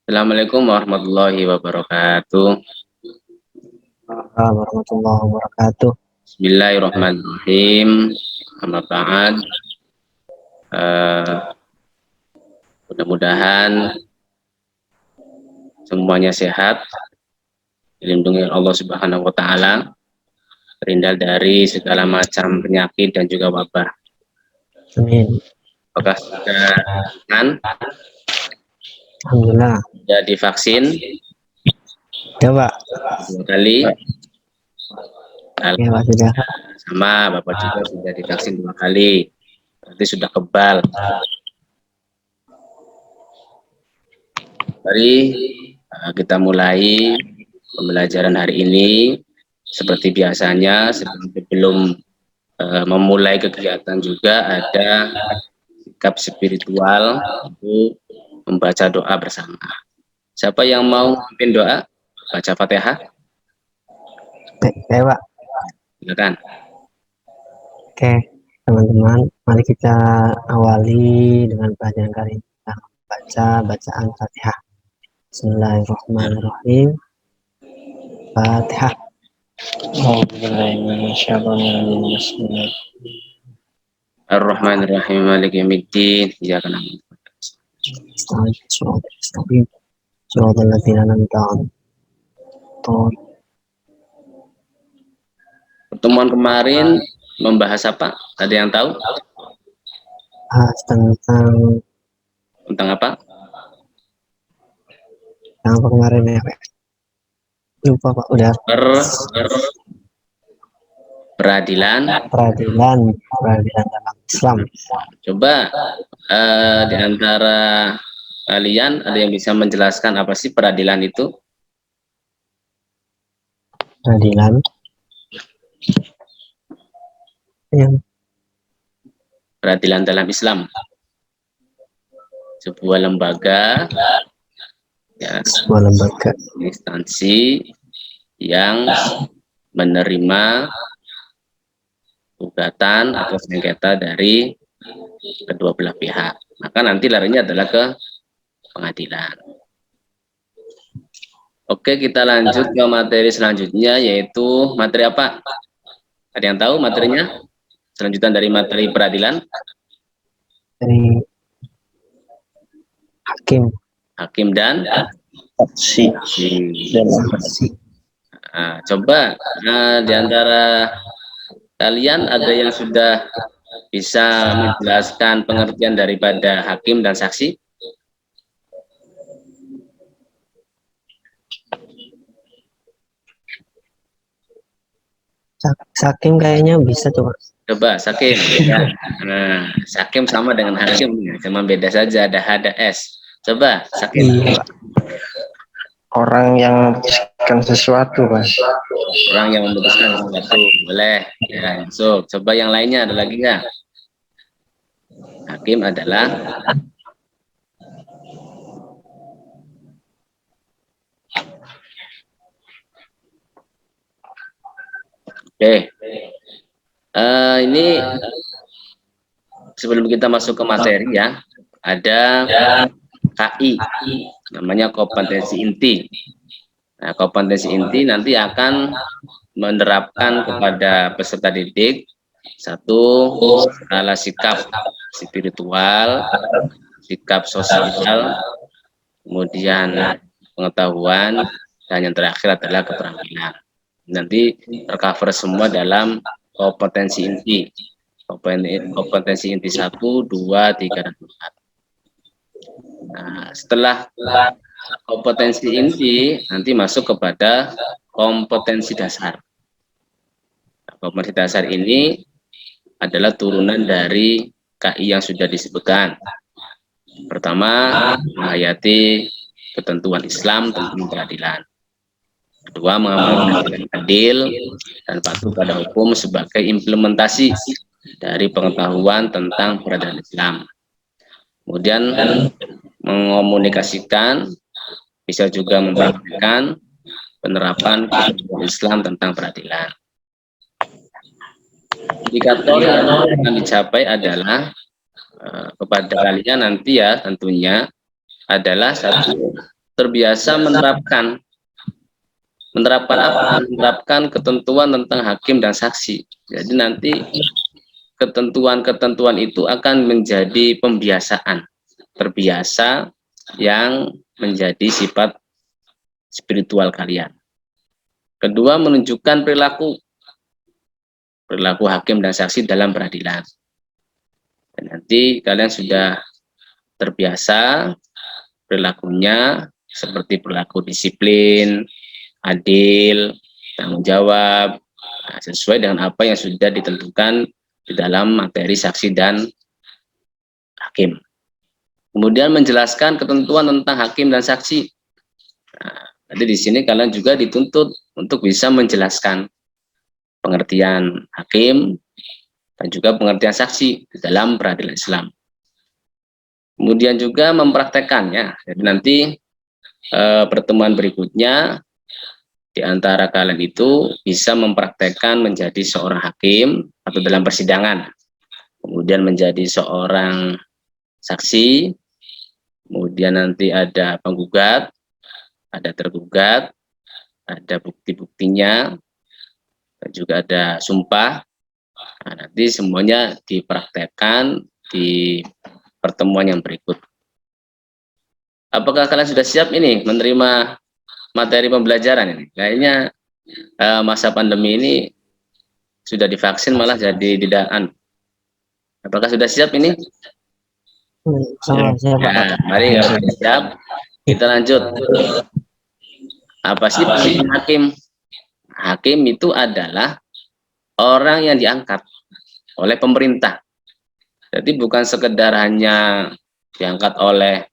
Assalamualaikum warahmatullahi wabarakatuh. Waalaikumsalam warahmatullahi wabarakatuh. Bismillahirrahmanirrahim. Amma ba'd. Eh, Mudah-mudahan semuanya sehat, dilindungi Allah Subhanahu wa taala, terhindar dari segala macam penyakit dan juga wabah. Amin. Apakah sudah kan Alhamdulillah. sudah divaksin Ya Pak. 2 kali? Ya Pak sudah. Sama, Bapak juga sudah divaksin 2 kali. Berarti sudah kebal. Mari kita mulai pembelajaran hari ini. Seperti biasanya, sebelum memulai kegiatan juga ada sikap spiritual untuk membaca doa bersama. Siapa yang mau memimpin doa? Baca Fatihah? Ya Pak. Silakan. Oke, teman-teman, mari kita awali dengan pelajaran kali ini. Kita baca bacaan Fatihah. Bismillahirrahmanirrahim. Fatihah. Ar-Rahmanir-Rahim, Maliki Yaumiddin. Iyyaka na'budu wa iyyaka Astagfirullah. Shiratal ladzina an'amta 'alaihim. Pertemuan kemarin membahas apa? Ada yang tahu? Tentang apa? Yang kemarin ya Pak. Lupa Pak, udah. Peradilan dalam Islam. Coba di antara kalian ada yang bisa menjelaskan apa sih peradilan itu? Peradilan yang Peradilan dalam Islam, sebuah lembaga, ya, sebuah lembaga, instansi yang menerima gugatan atau sengketa dari kedua belah pihak. Maka nanti larinya adalah ke pengadilan. Oke, kita lanjut ke materi selanjutnya, yaitu materi apa? Ada yang tahu materinya? Selanjutan dari materi peradilan? Dari hakim dan saksi. Coba di antara kalian ada yang sudah bisa menjelaskan pengertian daripada hakim dan saksi? Hakim kayaknya bisa tuh Pak. Coba Sakim. Ya. Nah, Sakim sama dengan hakim, cuma beda saja, ada S. Coba Sakim. Iya, Pak. Orang yang memutuskan sesuatu, Pak. Orang yang memutuskan sesuatu, boleh. Ya, so, coba yang lainnya ada lagi nggak? Hakim adalah ini sebelum kita masuk ke materi ya, ada KI, namanya kompetensi inti. Nah, kompetensi inti nanti akan menerapkan kepada peserta didik satu skala sikap spiritual, sikap sosial, kemudian pengetahuan, dan yang terakhir adalah keterampilan. Nanti tercover semua dalam kompetensi inti. Kompetensi inti 1, 2, 3, dan 4. Nah, setelah kompetensi inti nanti masuk kepada kompetensi dasar. Nah, kompetensi dasar ini adalah turunan dari KI yang sudah disebutkan. Pertama, menghayati ketentuan Islam tentang peradilan. Kedua, mengamalkan adil dan patuh pada hukum sebagai implementasi dari pengetahuan tentang peradilan Islam. Kemudian mengomunikasikan, bisa juga mempraktikkan penerapan Islam tentang peradilan. Indikator yang akan dicapai adalah kepada kalian nanti ya tentunya adalah satu terbiasa menerapkan apa? Menerapkan ketentuan tentang hakim dan saksi. Jadi nanti ketentuan-ketentuan itu akan menjadi pembiasaan, terbiasa yang menjadi sifat spiritual kalian. Kedua, menunjukkan perilaku hakim dan saksi dalam peradilan. Dan nanti kalian sudah terbiasa perilakunya seperti perilaku disiplin, adil, tanggung jawab, sesuai dengan apa yang sudah ditentukan di dalam materi saksi dan hakim. Kemudian menjelaskan ketentuan tentang hakim dan saksi. Nah, jadi di sini kalian juga dituntut untuk bisa menjelaskan pengertian hakim dan juga pengertian saksi di dalam peradilan Islam. Kemudian juga mempraktekannya. Jadi nanti pertemuan berikutnya di antara kalian itu bisa mempraktekkan menjadi seorang hakim atau dalam persidangan, kemudian menjadi seorang saksi, kemudian nanti ada penggugat, ada tergugat, ada bukti-buktinya, dan juga ada sumpah. Nah, nanti semuanya dipraktekkan di pertemuan yang berikut. Apakah kalian sudah siap ini menerima materi pembelajaran ini? Kayaknya masa pandemi ini sudah divaksin malah jadi didaan. Apakah sudah siap ini? Siap, Ya, mari kalau sudah siap, kita lanjut. Apa sih peran hakim? Hakim itu adalah orang yang diangkat oleh pemerintah. Jadi bukan sekedar hanya diangkat oleh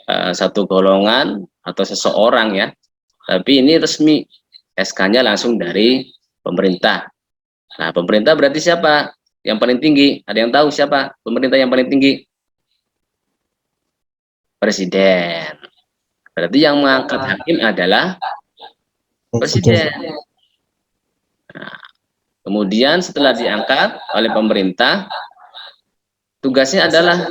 satu golongan atau seseorang ya, tapi ini resmi, SK-nya langsung dari pemerintah. Nah, pemerintah berarti siapa? Yang paling tinggi. Ada yang tahu siapa pemerintah yang paling tinggi? Presiden. Berarti yang mengangkat hakim adalah presiden. Nah, kemudian setelah diangkat oleh pemerintah, tugasnya adalah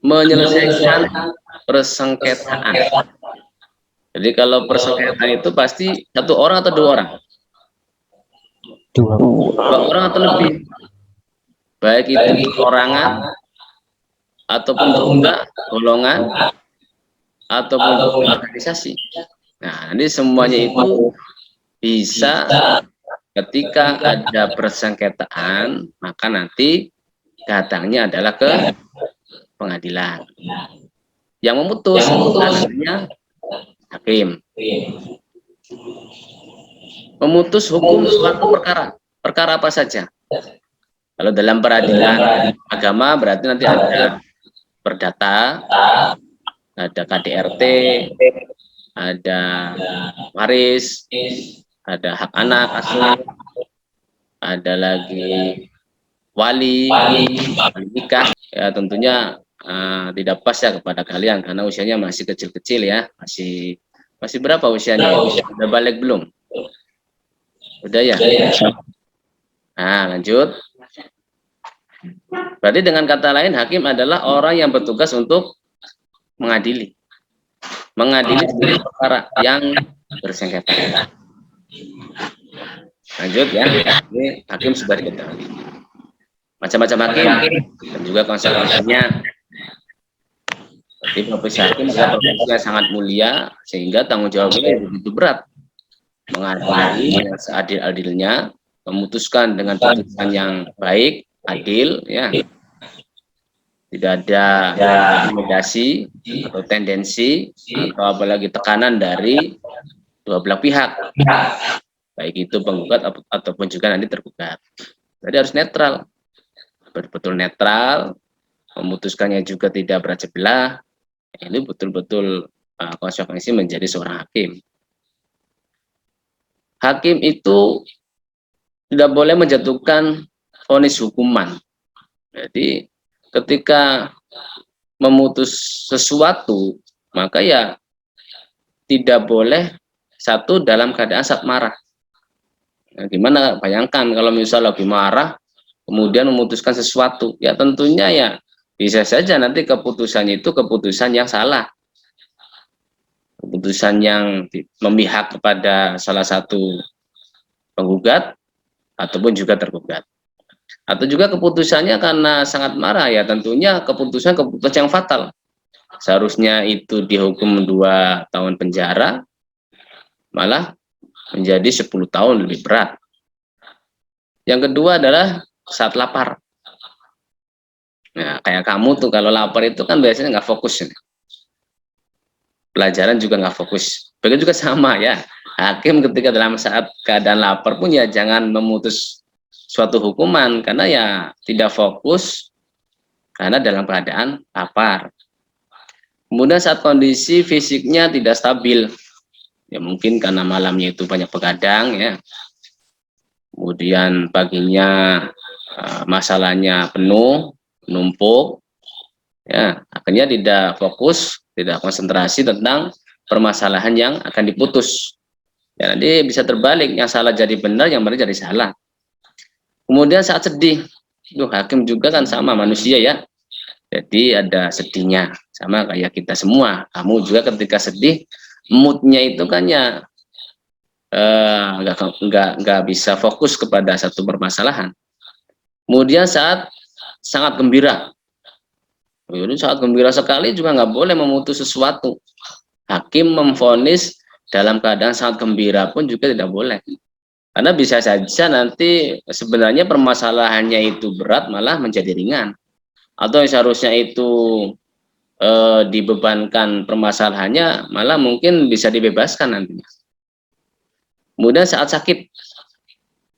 menyelesaikan persengketaan. Jadi kalau persengketaan itu pasti satu orang atau dua orang? Dua Orang atau lebih, baik itu perorangan ataupun juga golongan ataupun organisasi. Nah, ini semuanya itu bisa ketika ada persengketaan, maka nanti datangnya adalah ke pengadilan. Yang memutus namanya hakim. Memutus hukum suatu perkara. Perkara apa saja? Kalau dalam peradilan agama berarti nanti ada perdata, ada KDRT, ada waris, ada hak anak asuh, ada lagi wali nikah. Ya tentunya tidak pas ya kepada kalian karena usianya masih kecil-kecil ya, masih berapa usianya? Udah balik belum? Udah ya? Nah, lanjut. Berarti dengan kata lain, hakim adalah orang yang bertugas untuk mengadili perkara yang bersengketa. Lanjut ya, ini hakim sudah diketahui. Macam-macam hakim dan juga konsekuensinya. Jadi profesi hakim adalah profesi yang sangat mulia sehingga tanggung jawabnya begitu berat. Mengadili yang seadil-adilnya, memutuskan dengan putusan yang baik, adil, ya. Tidak ada intimidasi atau tendensi atau apalagi tekanan dari dua belah pihak, baik itu penggugat ataupun juga nanti tergugat. Jadi harus netral, betul-betul netral, memutuskannya juga tidak berat sebelah. Ini betul-betul konsekuensi menjadi seorang hakim. Hakim itu tidak boleh menjatuhkan vonis hukuman. Jadi ketika memutus sesuatu, maka ya tidak boleh satu dalam keadaan saat marah. Nah, gimana? Bayangkan kalau misalnya lagi marah, kemudian memutuskan sesuatu, ya tentunya ya bisa saja nanti keputusannya itu keputusan yang salah. keputusan yang memihak kepada salah satu penggugat ataupun juga tergugat. Atau juga keputusannya karena sangat marah, ya tentunya keputusan yang fatal. Seharusnya itu dihukum 2 tahun penjara, malah menjadi 10 tahun, lebih berat. Yang kedua adalah saat lapar. Nah, kayak kamu tuh kalau lapar itu kan biasanya nggak fokus. Pelajaran juga nggak fokus. Begitu juga sama ya. Hakim ketika dalam saat keadaan lapar pun ya jangan memutus suatu hukuman karena ya tidak fokus karena dalam keadaan lapar. Kemudian saat kondisi fisiknya tidak stabil, ya mungkin karena malamnya itu banyak begadang ya. Kemudian paginya masalahnya penuh, numpuk, ya akhirnya tidak fokus, tidak konsentrasi tentang permasalahan yang akan diputus. Ya, nanti bisa terbalik, yang salah jadi benar, yang benar jadi salah. Kemudian saat sedih, hakim juga kan sama manusia ya. Jadi ada sedihnya, sama kayak kita semua. Kamu juga ketika sedih, moodnya itu kan ya nggak bisa fokus kepada satu permasalahan. Kemudian saat sangat gembira, jadi saat gembira sekali juga nggak boleh memutus sesuatu. Hakim memvonis dalam keadaan sangat gembira pun juga tidak boleh. Karena bisa saja nanti sebenarnya permasalahannya itu berat malah menjadi ringan. Atau yang seharusnya itu dibebankan permasalahannya malah mungkin bisa dibebaskan nantinya. Kemudian saat sakit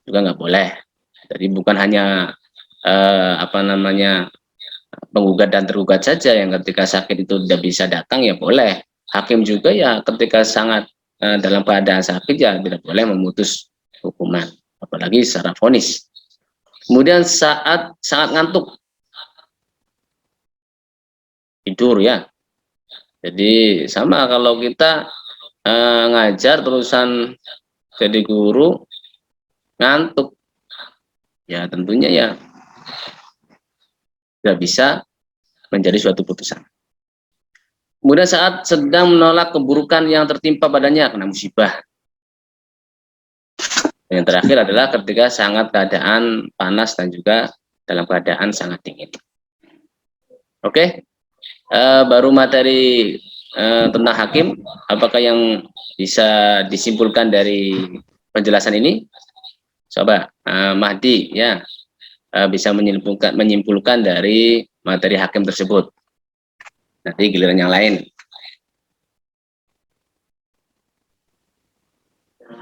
juga nggak boleh. Jadi bukan hanya penggugat dan tergugat saja yang ketika sakit itu tidak bisa datang, ya boleh. Hakim juga ya ketika sangat dalam keadaan sakit ya tidak boleh memutus hukuman, apalagi secara vonis. Kemudian saat sangat ngantuk, tidur ya. Jadi sama kalau kita ngajar terusan jadi guru ngantuk, ya tentunya ya tidak bisa menjadi suatu putusan. Kemudian saat sedang menolak keburukan yang tertimpa badannya kena musibah. Yang terakhir adalah ketika sangat keadaan panas dan juga dalam keadaan sangat dingin. Oke, baru materi tentang hakim. Apakah yang bisa disimpulkan dari penjelasan ini? Coba Mahdi ya bisa menyimpulkan dari materi hakim tersebut. Nanti giliran yang lain.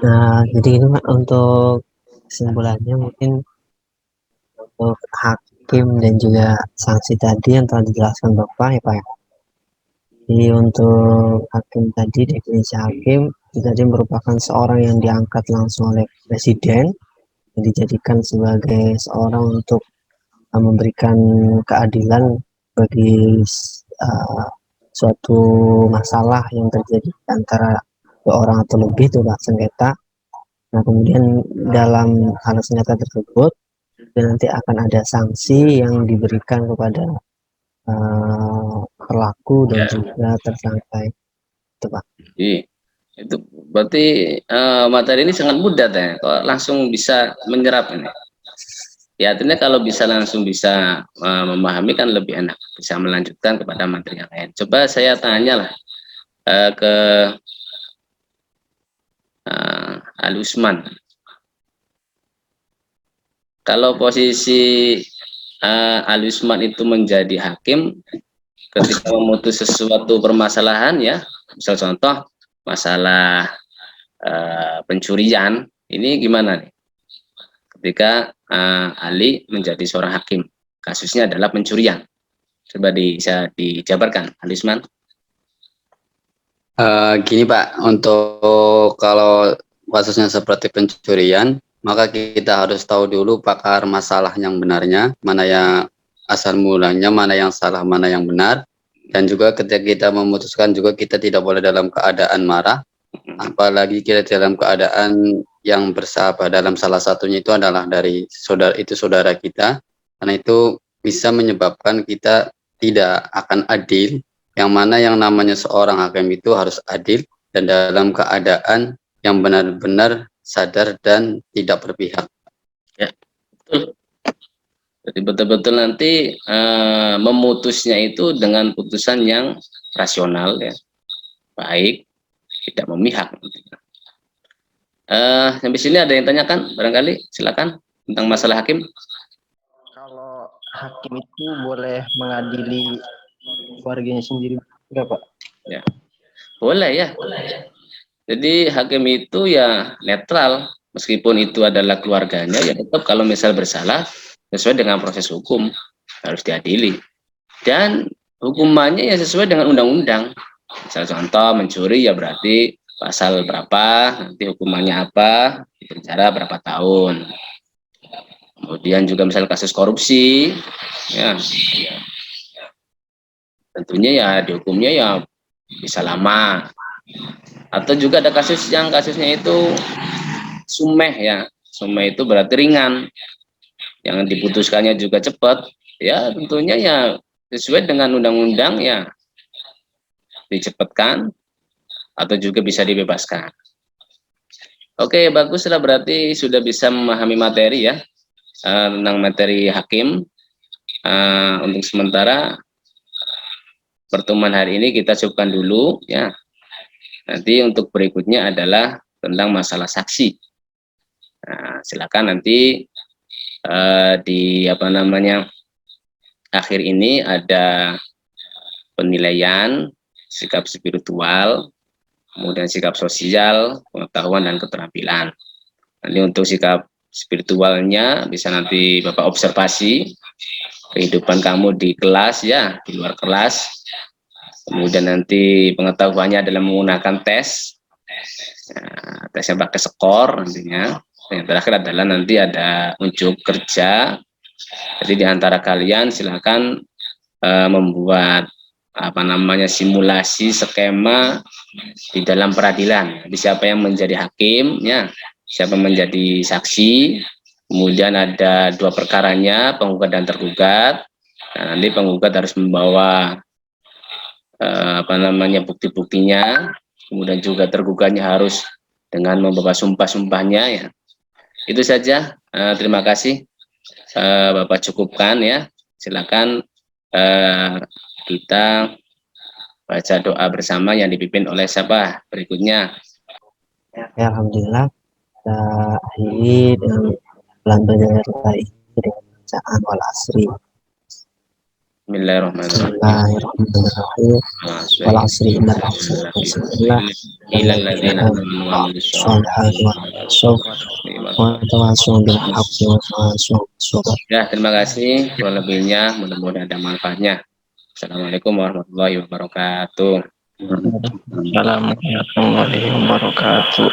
Nah, jadi ini Pak, untuk kesimpulannya mungkin untuk hakim dan juga sanksi tadi yang telah dijelaskan Bapak ya Pak ya. Jadi untuk hakim tadi, definisi hakim itu tadi merupakan seorang yang diangkat langsung oleh presiden dan dijadikan sebagai seorang untuk memberikan keadilan bagi suatu masalah yang terjadi antara dua orang atau lebih itu sengketa. Nah kemudian dalam hal sengketa tersebut dan nanti akan ada sanksi yang diberikan kepada pelaku dan juga tersangka itu Pak. Itu berarti materi ini sangat mudah ya, kok langsung bisa menyerap ini. Ya artinya kalau bisa langsung bisa memahami kan lebih enak, bisa melanjutkan kepada materi yang lain. Coba saya tanya lah ke Ali Usman. Kalau posisi Ali Usman itu menjadi hakim ketika memutus sesuatu permasalahan ya, misal contoh masalah pencurian, ini gimana nih? Ketika Ali menjadi seorang hakim, kasusnya adalah pencurian. Coba bisa dijabarkan, Ali Usman. Gini Pak, untuk kalau kasusnya seperti pencurian, maka kita harus tahu dulu pakar masalah yang benarnya, mana yang asal mulanya, mana yang salah, mana yang benar. Dan juga ketika kita memutuskan juga kita tidak boleh dalam keadaan marah, apalagi kita dalam keadaan yang bersahabat. Dalam salah satunya itu adalah dari saudara kita, karena itu bisa menyebabkan kita tidak akan adil, yang mana yang namanya seorang hakim itu harus adil dan dalam keadaan yang benar-benar sadar dan tidak berpihak. Ya, betul. Jadi betul-betul nanti memutusnya itu dengan putusan yang rasional, ya, baik, tidak memihak. Sampai sini ada yang tanyakan? Barangkali silakan tentang masalah hakim. Kalau hakim itu boleh mengadili keluarganya sendiri, enggak Pak? Ya, boleh ya. Jadi hakim itu ya netral, meskipun itu adalah keluarganya, ya tetap kalau misal bersalah sesuai dengan proses hukum harus diadili. Dan hukumannya ya sesuai dengan undang-undang. Misal contoh mencuri ya berarti pasal berapa, nanti hukumannya apa, penjara berapa tahun. Kemudian juga misal kasus korupsi, ya tentunya ya dihukumnya ya bisa lama. Atau juga ada kasus yang kasusnya itu sumeh, ya, sumeh itu berarti ringan, yang diputuskannya juga cepat, ya tentunya ya sesuai dengan undang-undang ya dicepatkan atau juga bisa dibebaskan. Oke, baguslah, berarti sudah bisa memahami materi ya, tentang materi hakim. Untuk sementara pertemuan hari ini kita cukupkan dulu ya. Nanti untuk berikutnya adalah tentang masalah saksi. Nah, silakan nanti di akhir ini ada penilaian sikap spiritual, kemudian sikap sosial, pengetahuan dan keterampilan. Nanti untuk sikap spiritualnya bisa nanti Bapak observasi kehidupan kamu di kelas, ya, di luar kelas. Kemudian nanti pengetahuannya adalah menggunakan tes. Nah, tesnya pakai skor nantinya. Yang terakhir adalah nanti ada unjuk kerja. Jadi di antara kalian silakan membuat simulasi skema di dalam peradilan. Jadi siapa yang menjadi hakim, ya, siapa menjadi saksi. Kemudian ada dua perkaranya, penggugat dan tergugat. Nah, nanti penggugat harus membawa bukti-buktinya. Kemudian juga tergugatnya harus dengan membawa sumpah-sumpahnya, ya. Itu saja. Terima kasih. Bapak cukupkan ya. Silakan kita baca doa bersama yang dipimpin oleh siapa berikutnya. Ya, alhamdulillah kita akhiri dengan bulan belajar kali ini dengan bacaan wal asri. Bismillahirrahmanirrahim. Bismillahirrahmanirrahim. Wal asri innal insana lafi Illa alladzina amanu wa amilus sholihati wa tawassaw bil haqqi wa tawassaw bis sabr. Ya, terima kasih. Kurang lebihnya mudah-mudahan ada manfaatnya. Assalamualaikum warahmatullahi wabarakatuh. Assalamualaikum warahmatullahi wabarakatuh.